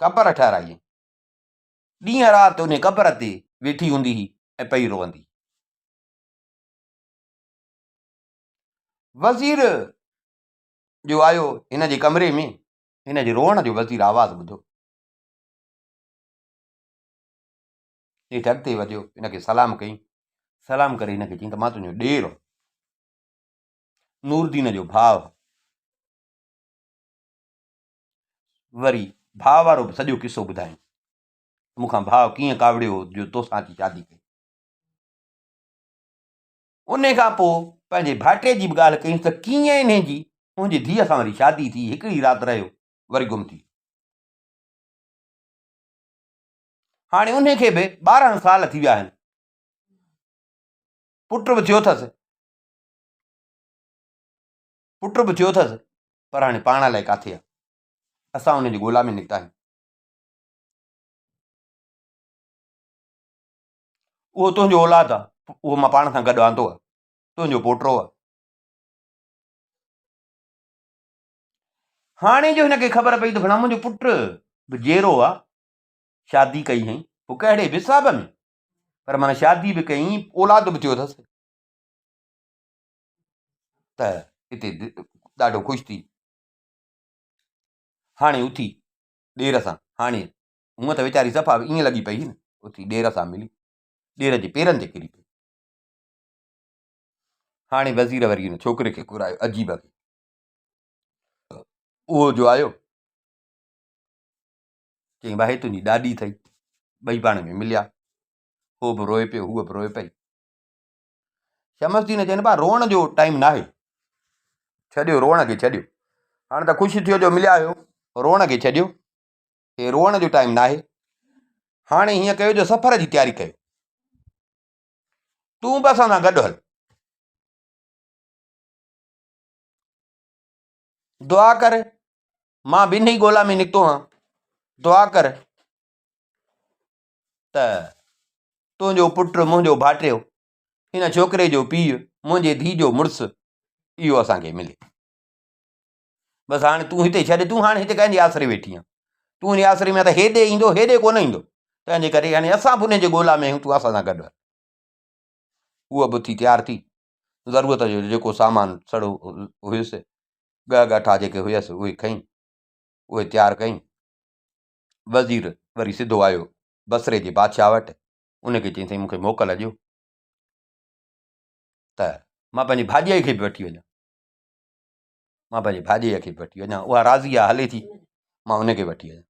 क़बर ठाराई। ॾींहं राति उन क़बर ते वेठी हूंदी हुई ऐं पई रोअंदी। वज़ीर जो आयो हिन जे कमरे में, हिन जे रोअण जो वज़ीर आवाज़ ॿुधो। हेठि अॻिते वधियो, हिनखे सलाम कई। सलाम करे हिनखे चई त मां तुंहिंजो ॾेर, नूरदीन जो भाउ। वरी भाउ वारो बि सॼो किसो ॿुधायईं, मूंखां भाउ कीअं कावड़ियो जो तोसां अची शादी कई। उन खां पोइ पंहिंजे भाइटे जी बि ॻाल्हि कई त कीअं इन्हे जी मुंहिंजी धीअ सां वरी शादी थी, हिकिड़ी राति रहियो वरी गुम थी। हाणे उन खे बि 12 साल थी विया आहिनि, पुट बि थियो अथसि, पर हाणे पाण लाइ किथे आहे। असां उनजी ॻोल्हा में निकिता आहियूं। उहो तुंहिंजो औलाद आहे, उहो मां पाण सां गॾु आंदो आहे, तुंहिंजो पोटो आहे। हाणे जो हिनखे ख़बर पई त भला मुंहिंजो पुटु बि जेरो आहे, शादी कई हई, पोइ कहिड़े हिसाब में, पर माना शादी बि कई, औलाद बि थियो अथसि, त हिते ॾाढो ख़ुशि थी। हाणे उथी ॾेर सां, हाणे हूअं त वीचारी सफ़ा ईअं लॻी पई न, उथी ॾेर सां मिली, ॾेर जे पेरनि ते किरी पई। हाणे वज़ीर वरी हुन छोकिरे खे घुरायो, अजीब खे। उहो जो आयो चई भाई तुंहिंजी ॾाॾी अथई। ॿई पाण में मिलिया, हो बि रोए पियो, हूअ बि रोए पई। शमसदीन चवनि भाउ रोअण जो टाइम न आहे, छॾियो रोअण खे, छॾियो। हाणे त ख़ुशि थियो जो मिलिया आहियो, रोअण खे छॾियो, हे रोअण जो टाइम न आहे। हाणे हीअं कयो जो सफ़र जी तयारी कयो, तूं बि असां सां गॾु हल, दुआ कर, मां ॿिन्ही ॻोल्हा में निकितो आहियां, दुआ कर त तुंहिंजो पुटु, मुंहिंजो भाइटियो, हिन छोकिरे जो पीउ, मुंहिंजे धीउ जो मुड़ुसु, इहो असांखे मिले। बसि हाणे तूं हिते छॾ, तूं हाणे हिते कंहिंजे आसरे वेठी आहे, तूं हिन आसरे में त हेॾे ईंदो, हेॾे कोन ईंदो, तंहिंजे करे हाणे असां बि उनजे ॻोल्हा में आहियूं, तूं असां सां गॾु हल। उहा बि उथी तयारु थी, ज़रूरत जो जेको सामान सड़ो हुयुसि, ॻह ॻठा जेके हुयसि उहे खईं, उहे तयारु कईं। वज़ीर वरी सिधो आयो बसरे जे बादशाह वटि, उनखे चई साईं मूंखे मोकल ॾियो त मां पंहिंजी भाॼीअ खे बि वठी वञा, मां पंहिंजे भाॼीअ खे बि वठी वञा, उहा राज़ी आहे, हले थी, मां उनखे वठी वञा।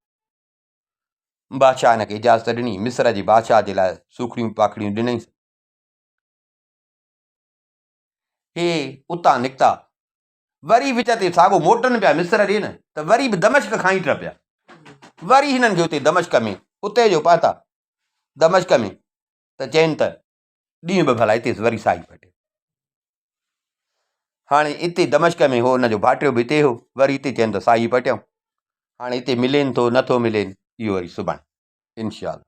बादशाह हिनखे इजाज़त ॾिनी, मिस्र जे बादशाह जे लाइ सूखड़ियूं पाखड़ियूं ॾिनईंसि। हे उतां निकिता वरी विच ते साॻो मोटनि पिया मिस्र ॾे न त वरी बि दमश्क खां ई पिया वरी हिननि खे हुते दमश्क में उते जो पाता दमश्क में त चइनि त ॾींहुं बि भला हिते वरी साई पटे हाणे हिते दमश्क में हो हुनजो भाटियो बि हिते हो वरी हिते चइनि त साई पटियऊं हाणे हिते मिलेनि थो नथो मिलेनि इहो वरी सुभाणे इंशाअल्लाह।